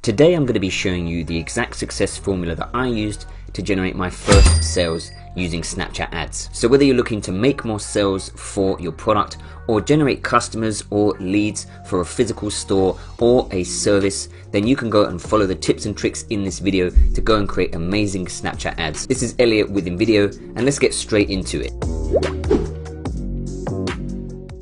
Today I'm going to be showing you the exact success formula that I used to generate my first sales using Snapchat ads. So whether you're looking to make more sales for your product or generate customers or leads for a physical store or a service, then you can go and follow the tips and tricks in this video to go and create amazing Snapchat ads. This is Elliot with InVideo, and let's get straight into it.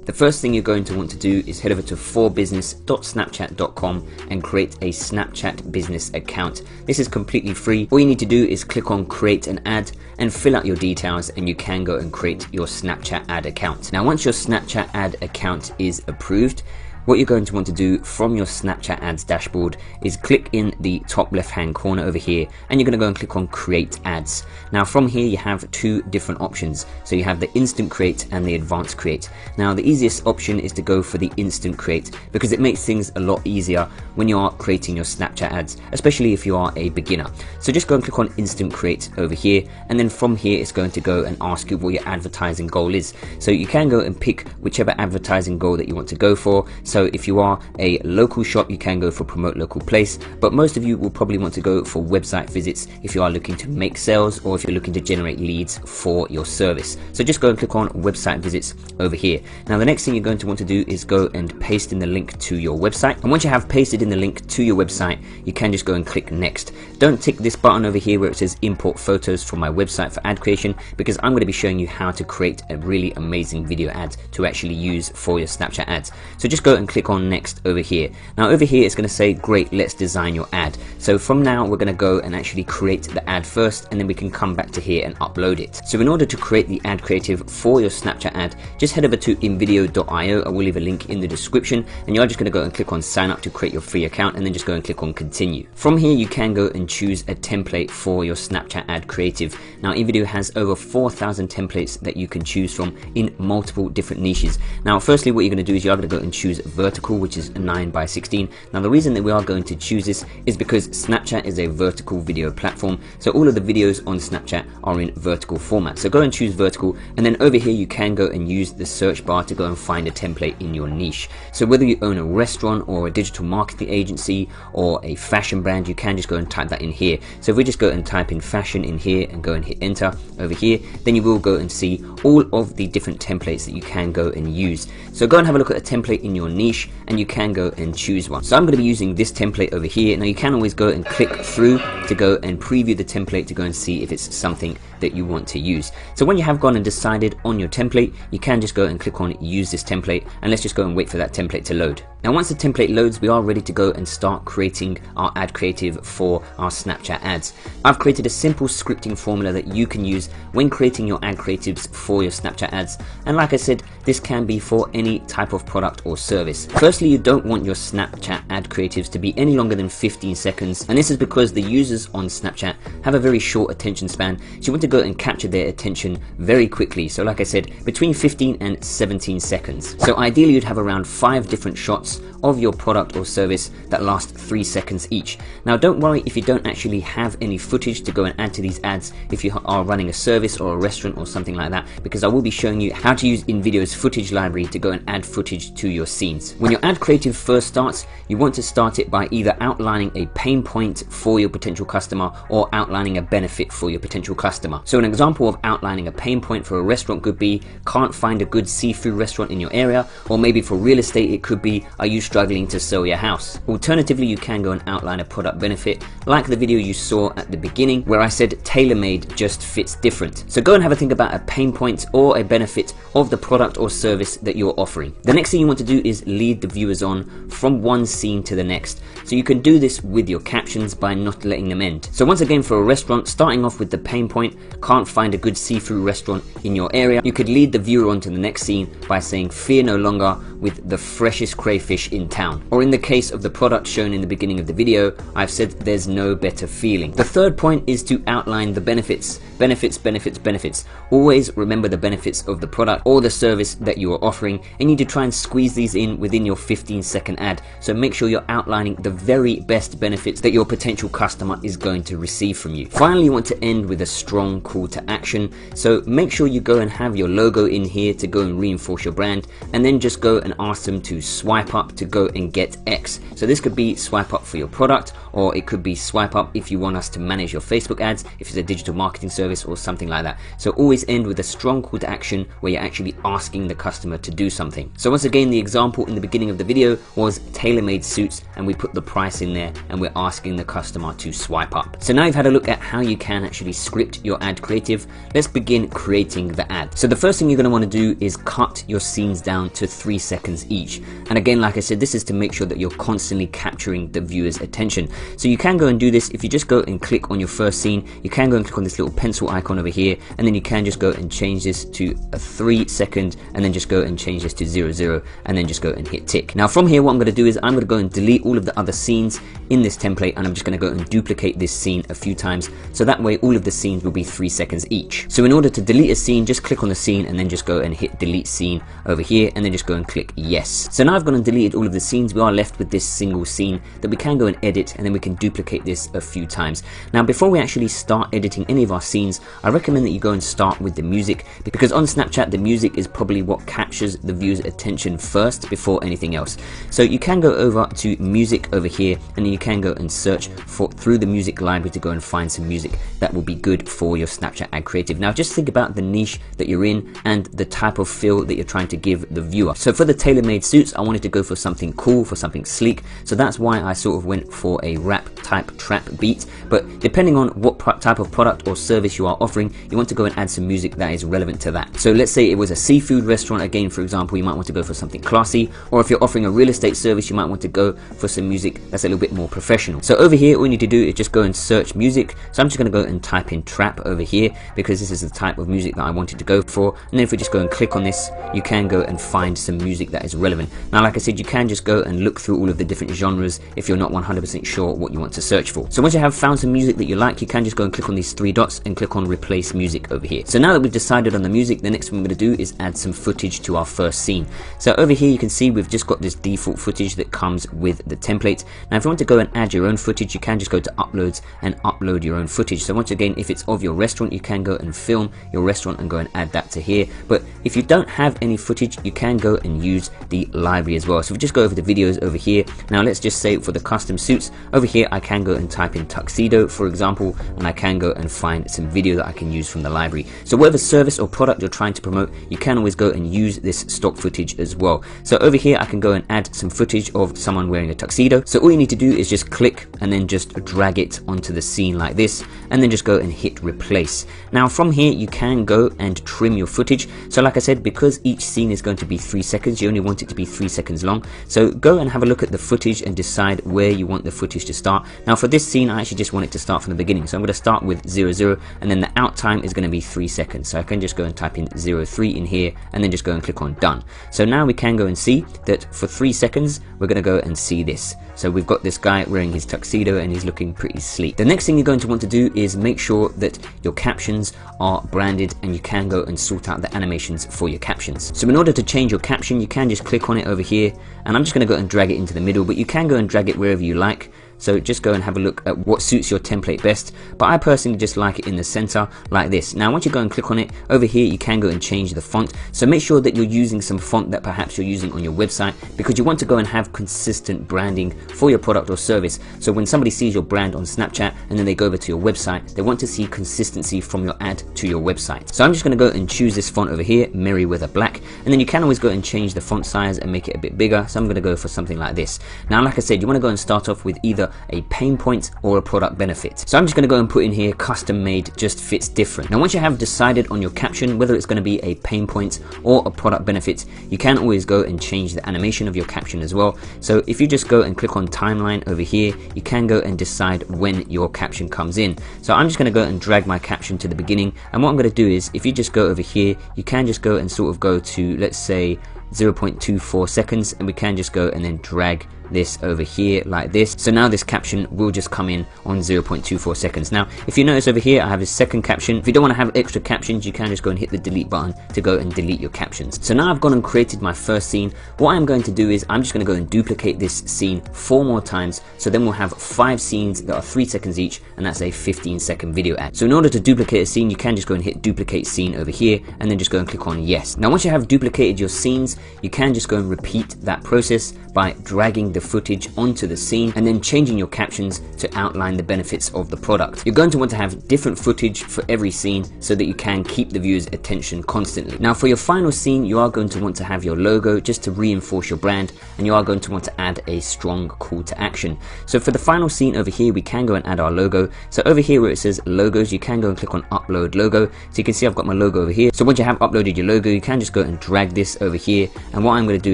The first thing you're going to want to do is head over to forbusiness.snapchat.com and create a Snapchat business account. This is completely free. All you need to do is click on create an ad and fill out your details, and you can go and create your Snapchat ad account. Now once your Snapchat ad account is approved, what you're going to want to do from your Snapchat ads dashboard is click in the top left hand corner over here, and you're going to go and click on create ads. Now from here you have two different options. So you have the instant create and the advanced create. Now the easiest option is to go for the instant create because it makes things a lot easier when you are creating your Snapchat ads, especially if you are a beginner. So just go and click on instant create over here, and then from here it's going to go and ask you what your advertising goal is. So you can go and pick whichever advertising goal that you want to go for. So if you are a local shop, you can go for promote local place, but most of you will probably want to go for website visits if you are looking to make sales or if you're looking to generate leads for your service. So just go and click on website visits over here. Now the next thing you're going to want to do is go and paste in the link to your website, and once you have pasted in the link to your website, you can just go and click next. Don't tick this button over here where it says import photos from my website for ad creation, because I'm going to be showing you how to create a really amazing video ad to actually use for your Snapchat ads. So just go and click on next over here. Now over here it's going to say great, let's design your ad. So from now we're going to go and actually create the ad first, and then we can come back to here and upload it. So in order to create the ad creative for your Snapchat ad, just head over to invideo.io. I will leave a link in the description, and you're just going to go and click on sign up to create your free account, and then just go and click on continue. From here you can go and choose a template for your Snapchat ad creative. Now InVideo has over 4,000 templates that you can choose from in multiple different niches. Now firstly what you're going to do is you're going to go and choose vertical, which is 9:16. Now the reason that we are going to choose this is because Snapchat is a vertical video platform, so all of the videos on Snapchat are in vertical format. So go and choose vertical, and then over here you can go and use the search bar to go and find a template in your niche. So whether you own a restaurant or a digital marketing agency or a fashion brand, you can just go and type that in here. So if we just go and type in fashion in here and go and hit enter over here, then you will go and see all of the different templates that you can go and use. So go and have a look at a template in your niche, and you can go and choose one. So I'm going to be using this template over here. Now you can always go and click through to go and preview the template to go and see if it's something that you want to use. So when you have gone and decided on your template, you can just go and click on use this template, and let's just go and wait for that template to load. Now once the template loads, we are ready to go and start creating our ad creative for our Snapchat ads. I've created a simple scripting formula that you can use when creating your ad creatives for your Snapchat ads, and like I said, this can be for any type of product or service. Firstly, you don't want your Snapchat ad creatives to be any longer than 15 seconds, and this is because the users on Snapchat have a very short attention span, so you want to go and capture their attention very quickly. So like I said, between 15 and 17 seconds. So ideally you'd have around 5 different shots of your product or service that last 3 seconds each. Now don't worry if you don't actually have any footage to go and add to these ads if you are running a service or a restaurant or something like that, because I will be showing you how to use InVideo's footage library to go and add footage to your scenes. When your ad creative first starts, you want to start it by either outlining a pain point for your potential customer or outlining a benefit for your potential customer. So an example of outlining a pain point for a restaurant could be, can't find a good seafood restaurant in your area, or maybe for real estate it could be, are you struggling to sell your house? Alternatively, you can go and outline a product benefit, like the video you saw at the beginning where I said tailor-made just fits different. So go and have a think about a pain point or a benefit of the product or service that you're offering. The next thing you want to do is lead the viewers on from one scene to the next. So you can do this with your captions by not letting them end. So once again, for a restaurant, starting off with the pain point, can't find a good seafood restaurant in your area, you could lead the viewer on to the next scene by saying fear no longer with the freshest crayfish in town. Or in the case of the product shown in the beginning of the video, I've said there's no better feeling. The third point is to outline the benefits. Benefits, benefits, benefits. Always remember the benefits of the product or the service that you are offering, and you need to try and squeeze these in within your 15-second ad. So make sure you're outlining the very best benefits that your potential customer is going to receive from you. Finally, you want to end with a strong strong call to action. So make sure you go and have your logo in here to go and reinforce your brand, and then just go and ask them to swipe up to go and get X. So this could be swipe up for your product, or it could be swipe up if you want us to manage your Facebook ads, if it's a digital marketing service or something like that. So always end with a strong call to action where you're actually asking the customer to do something. So once again, the example in the beginning of the video was tailor-made suits, and we put the price in there and we're asking the customer to swipe up. So now you've had a look at how you can actually script your ad creative. Let's begin creating the ad. So the first thing you're going to want to do is cut your scenes down to 3 seconds each. And again, like I said, this is to make sure that you're constantly capturing the viewer's attention. So you can go and do this if you just go and click on your first scene. You can go and click on this little pencil icon over here, and then you can just go and change this to a 3 second, and then just go and change this to 00, and then just go and hit tick. Now from here, what I'm going to do is I'm going to go and delete all of the other scenes in this template, and I'm just going to go and duplicate this scene a few times, so that way all of the scenes will be 3 seconds each. So in order to delete a scene, just click on the scene and then just go and hit delete scene over here, and then just go and click yes. So now I've gone and deleted all of the scenes. We are left with this single scene that we can go and edit, and then we can duplicate this a few times. Now before we actually start editing any of our scenes, I recommend that you go and start with the music, because on Snapchat the music is probably what captures the viewer's attention first before anything else. So you can go over to music over here, and then you can go and search through the music library to go and find some music that will be good for your Snapchat ad creative. Now just think about the niche that you're in and the type of feel that you're trying to give the viewer. So for the tailor-made suits, I wanted to go for something cool, for something sleek, so that's why I sort of went for a rap type trap beat. But depending on what type of product or service you are offering, you want to go and add some music that is relevant to that. So let's say it was a seafood restaurant, again for example, you might want to go for something classy, or if you're offering a real estate service, you might want to go for some music that's a little bit more professional. So over here, all you need to do is just go and search music. So I'm just going to go and type in trap over here, because this is the type of music that I wanted to go for. And then if we just go and click on this, you can go and find some music that is relevant. Now like I said, you can just go and look through all of the different genres if you're not 100% sure what you want to search for. So once you have found some music that you like, you can just go and click on these 3 dots and click on replace music over here. So now that we've decided on the music, the next thing we're going to do is add some footage to our first scene. So over here you can see we've just got this default footage that comes with the template. Now if you want to go and add your own footage, you can just go to uploads and upload your own footage. So once again, if it's of your restaurant, you can go and film your restaurant and go and add that to here. But if you don't have any footage, you can go and use the library as well. So if we just go over the videos over here, now let's just say for the custom suits over here, I can go and type in tuxedo for example, and I can go and find some video that I can use from the library. So whatever service or product you're trying to promote, you can always go and use this stock footage as well. So over here I can go and add some footage of someone wearing a tuxedo. So all you need to do is just click and then just drag it onto the scene like this, and then just go and hit replace. Now from here you can go and trim your footage. So like I said, because each scene is going to be 3 seconds, you only want it to be 3 seconds long. So go and have a look at the footage and decide where you want the footage to start. Now for this scene, I actually just want it to start from the beginning. So I'm going to start with 00, and then the out time is going to be 3 seconds. So I can just go and type in 03 in here, and then just go and click on done. So now we can go and see that for 3 seconds, we're going to go and see this. So we've got this guy wearing his tuxedo and he's looking pretty sleek. The next thing you're going to want to do is make sure that your captions are branded, and you can go and sort out the animations for your captions. So in order to change your caption, you can just click on it over here, and I'm just going to go and drag it into the middle, but you can go and drag it wherever you like. So just go and have a look at what suits your template best, but I personally just like it in the center like this. Now once you go and click on it, over here you can go and change the font. So make sure that you're using some font that perhaps you're using on your website, because you want to go and have consistent branding for your product or service. So when somebody sees your brand on Snapchat and then they go over to your website, they want to see consistency from your ad to your website. So I'm just going to go and choose this font over here, Merriweather Black, and then you can always go and change the font size and make it a bit bigger. So I'm going to go for something like this. Now like I said, you want to go and start off with either a pain point or a product benefit. So I'm just going to go and put in here custom made just fits different. Now once you have decided on your caption, whether it's going to be a pain point or a product benefit, you can always go and change the animation of your caption as well. So if you just go and click on timeline over here, you can go and decide when your caption comes in. So I'm just going to go and drag my caption to the beginning, and what I'm going to do is, if you just go over here, you can just go and sort of go to, let's say 0.24 seconds, and we can just go and then drag this over here like this. So now this caption will just come in on 0.24 seconds. Now if you notice over here I have a second caption. If you don't want to have extra captions, you can just go and hit the delete button to go and delete your captions. So now I've gone and created my first scene. What I'm going to do is I'm just going to go and duplicate this scene 4 more times, so then we'll have 5 scenes that are 3 seconds each, and that's a 15-second video ad. So in order to duplicate a scene, you can just go and hit duplicate scene over here and then just go and click on yes. Now once you have duplicated your scenes, you can just go and repeat that process by dragging the footage onto the scene and then changing your captions to outline the benefits of the product. You're going to want to have different footage for every scene so that you can keep the viewer's attention constantly. Now for your final scene, you are going to want to have your logo just to reinforce your brand, and you are going to want to add a strong call to action. So for the final scene over here, we can go and add our logo. So over here where it says logos, you can go and click on upload logo. So you can see I've got my logo over here. So once you have uploaded your logo, you can just go and drag this over here, and what I'm going to do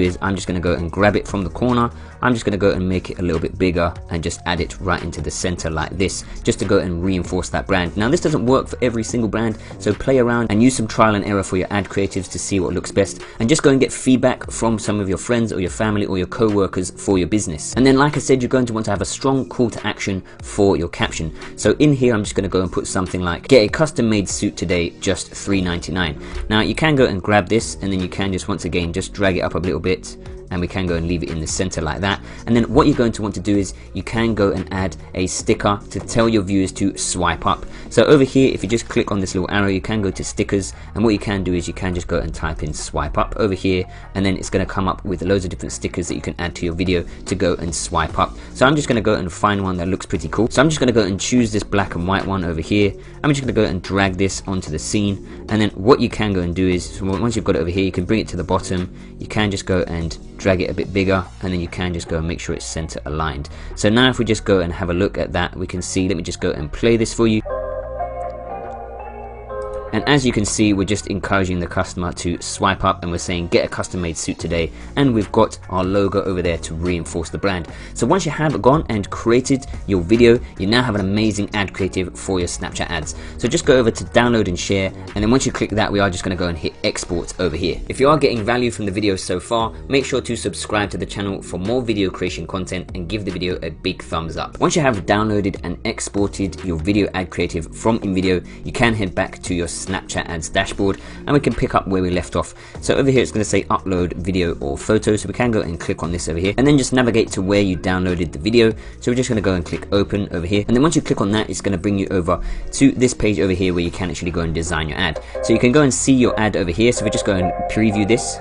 is I'm just going to go and grab it from the corner. I'm just going to go and make it a little bit bigger and just add it right into the center like this, just to go and reinforce that brand. Now this doesn't work for every single brand, so play around and use some trial and error for your ad creatives to see what looks best, and just go and get feedback from some of your friends or your family or your co-workers for your business. And then like I said, you're going to want to have a strong call to action for your caption. So in here I'm just going to go and put something like, get a custom made suit today, just $3.99. Now you can go and grab this, and then you can just once again just drag it up a little bit, and we can go and leave it in the center like that. And then what you're going to want to do is you can go and add a sticker to tell your viewers to swipe up. So over here, if you just click on this little arrow, you can go to stickers, and what you can do is you can just go and type in swipe up over here, and then it's going to come up with loads of different stickers that you can add to your video to go and swipe up. So I'm just going to go and find one that looks pretty cool. So I'm just going to go and choose this black and white one over here. I'm just going to go and drag this onto the scene, and then what you can go and do is once you've got it over here, you can bring it to the bottom. You can just go and drag it a bit bigger, and then you can just go and make sure it's center aligned. So now if we just go and have a look at that, we can see, let me just go and play this for you. And as you can see, we're just encouraging the customer to swipe up, and we're saying get a custom made suit today, and we've got our logo over there to reinforce the brand. So once you have gone and created your video, you now have an amazing ad creative for your Snapchat ads. So just go over to download and share, and then once you click that, we are just going to go and hit export over here. If you are getting value from the video so far, make sure to subscribe to the channel for more video creation content, and give the video a big thumbs up. Once you have downloaded and exported your video ad creative from InVideo, you can head back to your Snapchat ads dashboard, and we can pick up where we left off. So over here it's going to say upload video or photo, so we can go and click on this over here, and then just navigate to where you downloaded the video. So we're just going to go and click open over here, and then once you click on that, it's going to bring you over to this page over here where you can actually go and design your ad. So you can go and see your ad over here. So we just go and preview this.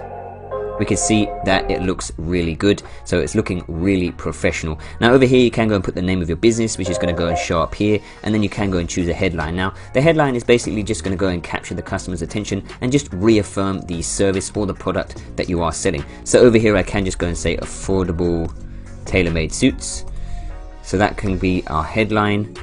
We can see that it looks really good, so it's looking really professional. Now over here you can go and put the name of your business, which is going to go and show up here, and then you can go and choose a headline. Now the headline is basically just going to go and capture the customer's attention and just reaffirm the service or the product that you are selling. So over here I can just go and say affordable tailor-made suits, so that can be our headline.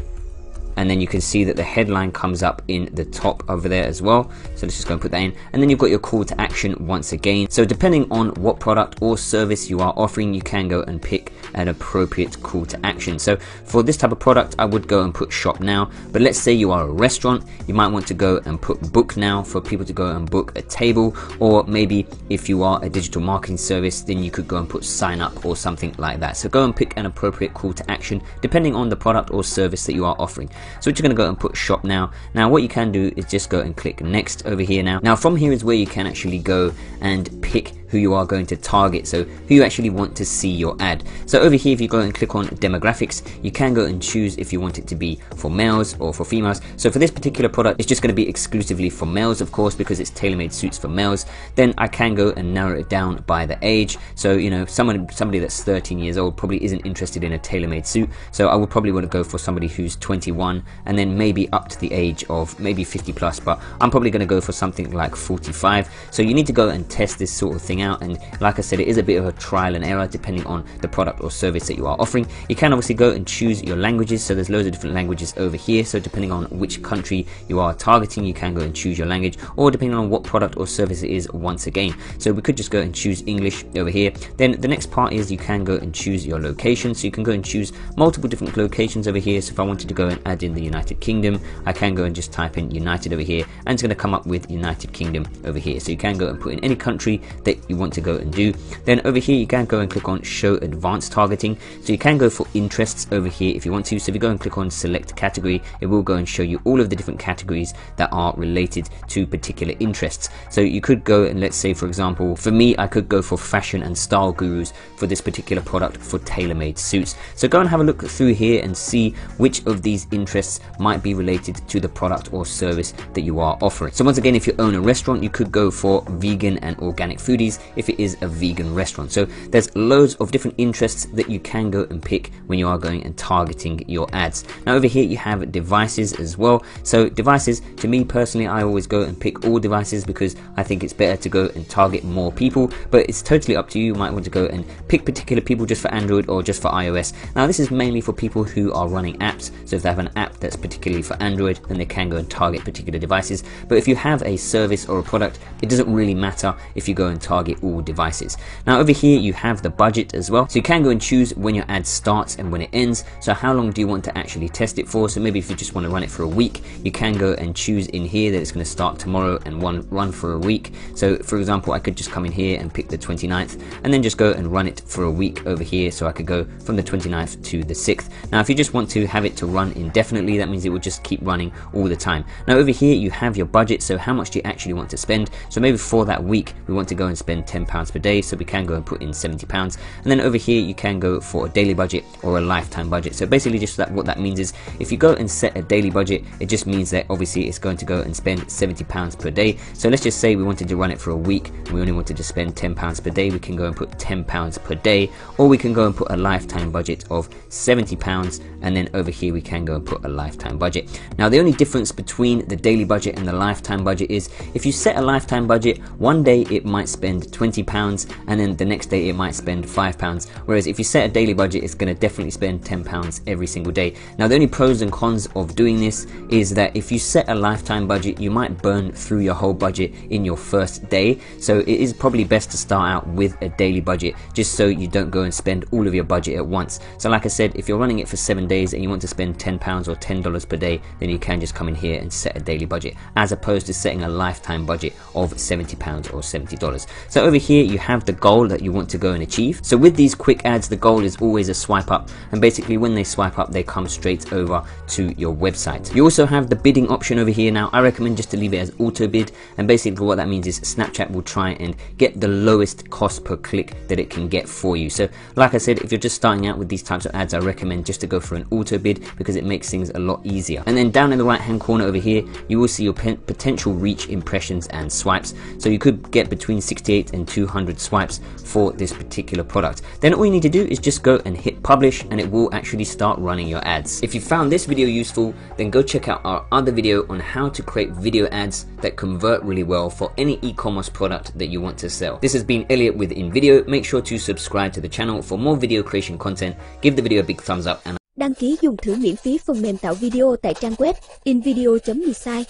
And then you can see that the headline comes up in the top over there as well. So let's just go and put that in, and then you've got your call to action once again. So depending on what product or service you are offering, you can go and pick an appropriate call to action. So for this type of product, I would go and put shop now, but let's say you are a restaurant, you might want to go and put book now for people to go and book a table, or maybe if you are a digital marketing service, then you could go and put sign up or something like that. So go and pick an appropriate call to action depending on the product or service that you are offering. So we're just going to go and put shop now. Now what you can do is just go and click next over here now. Now from here is where you can actually go and pick who you are going to target, so who you actually want to see your ad. So over here, if you go and click on demographics, you can go and choose if you want it to be for males or for females. So for this particular product, it's just going to be exclusively for males, of course, because it's tailor-made suits for males. Then I can go and narrow it down by the age. So you know, somebody that's 13 years old probably isn't interested in a tailor-made suit, so I would probably want to go for somebody who's 21, and then maybe up to the age of maybe 50 plus, but I'm probably going to go for something like 45. So you need to go and test this sort of thing out, and like I said, it is a bit of a trial and error depending on the product or service that you are offering. You can obviously go and choose your languages, so there's loads of different languages over here. So depending on which country you are targeting, you can go and choose your language, or depending on what product or service it is once again. So we could just go and choose English over here. Then the next part is you can go and choose your location, so you can go and choose multiple different locations over here. So if I wanted to go and add in the United Kingdom, I can go and just type in United over here, and it's going to come up with United Kingdom over here. So you can go and put in any country that you want to go and do. Then over here you can go and click on show advanced targeting, so you can go for interests over here if you want to. So if you go and click on select category, it will go and show you all of the different categories that are related to particular interests. So you could go and, let's say for example, for me I could go for fashion and style gurus for this particular product for tailor-made suits. So go and have a look through here and see which of these interests might be related to the product or service that you are offering. So once again, if you own a restaurant, you could go for vegan and organic foodies if it is a vegan restaurant. So there's loads of different interests that you can go and pick when you are going and targeting your ads. Now over here you have devices as well. So devices, to me personally, I always go and pick all devices because I think it's better to go and target more people, but it's totally up to you. You might want to go and pick particular people just for Android or just for iOS. Now this is mainly for people who are running apps, so if they have an app that's particularly for Android, then they can go and target particular devices. But if you have a service or a product, it doesn't really matter if you go and target all devices. Now over here you have the budget as well, so you can go and choose when your ad starts and when it ends. So how long do you want to actually test it for? So maybe if you just want to run it for a week, you can go and choose in here that it's going to start tomorrow and run for a week. So for example, I could just come in here and pick the 29th and then just go and run it for a week over here. So I could go from the 29th to the 6th. Now if you just want to have it to run indefinitely, that means it will just keep running all the time. Now over here you have your budget, so how much do you actually want to spend? So maybe for that week we want to go and spend £10 per day, so we can go and put in £70. And then over here you can go for a daily budget or a lifetime budget. So basically just what that means is if you go and set a daily budget, it just means that obviously it's going to go and spend £70 per day. So let's just say we wanted to run it for a week and we only wanted to spend £10 per day, we can go and put £10 per day, or we can go and put a lifetime budget of £70, and then over here we can go and put a lifetime budget. Now the only difference between the daily budget and the lifetime budget is if you set a lifetime budget, one day it might spend £20 and then the next day it might spend £5, whereas if you set a daily budget, it's going to definitely spend £10 every single day. Now the only pros and cons of doing this is that if you set a lifetime budget, you might burn through your whole budget in your first day. So it is probably best to start out with a daily budget just so you don't go and spend all of your budget at once. So like I said, if you're running it for 7 days and you want to spend £10 or $10 per day, then you can just come in here and set a daily budget, as opposed to setting a lifetime budget of £70 or $70. So over here you have the goal that you want to go and achieve. So with these quick ads, the goal is always a swipe up, and basically when they swipe up, they come straight over to your website. You also have the bidding option over here. Now I recommend just to leave it as auto bid, and basically what that means is Snapchat will try and get the lowest cost per click that it can get for you. So like I said, if you're just starting out with these types of ads, I recommend just to go for an auto bid because it makes things a lot easier. And then down in the right hand corner over here, you will see your potential reach, impressions and swipes. So you could get between 68 and 200 swipes for this particular product. Then all you need to do is just go and hit publish, and it will actually start running your ads. If you found this video useful, then go check out our other video on how to create video ads that convert really well for any e-commerce product that you want to sell. This has been Elliot with InVideo. Make sure to subscribe to the channel for more video creation content. Give the video a big thumbs up and đăng ký dùng thử miễn phí phần mềm tạo video tại trang web invideo.me.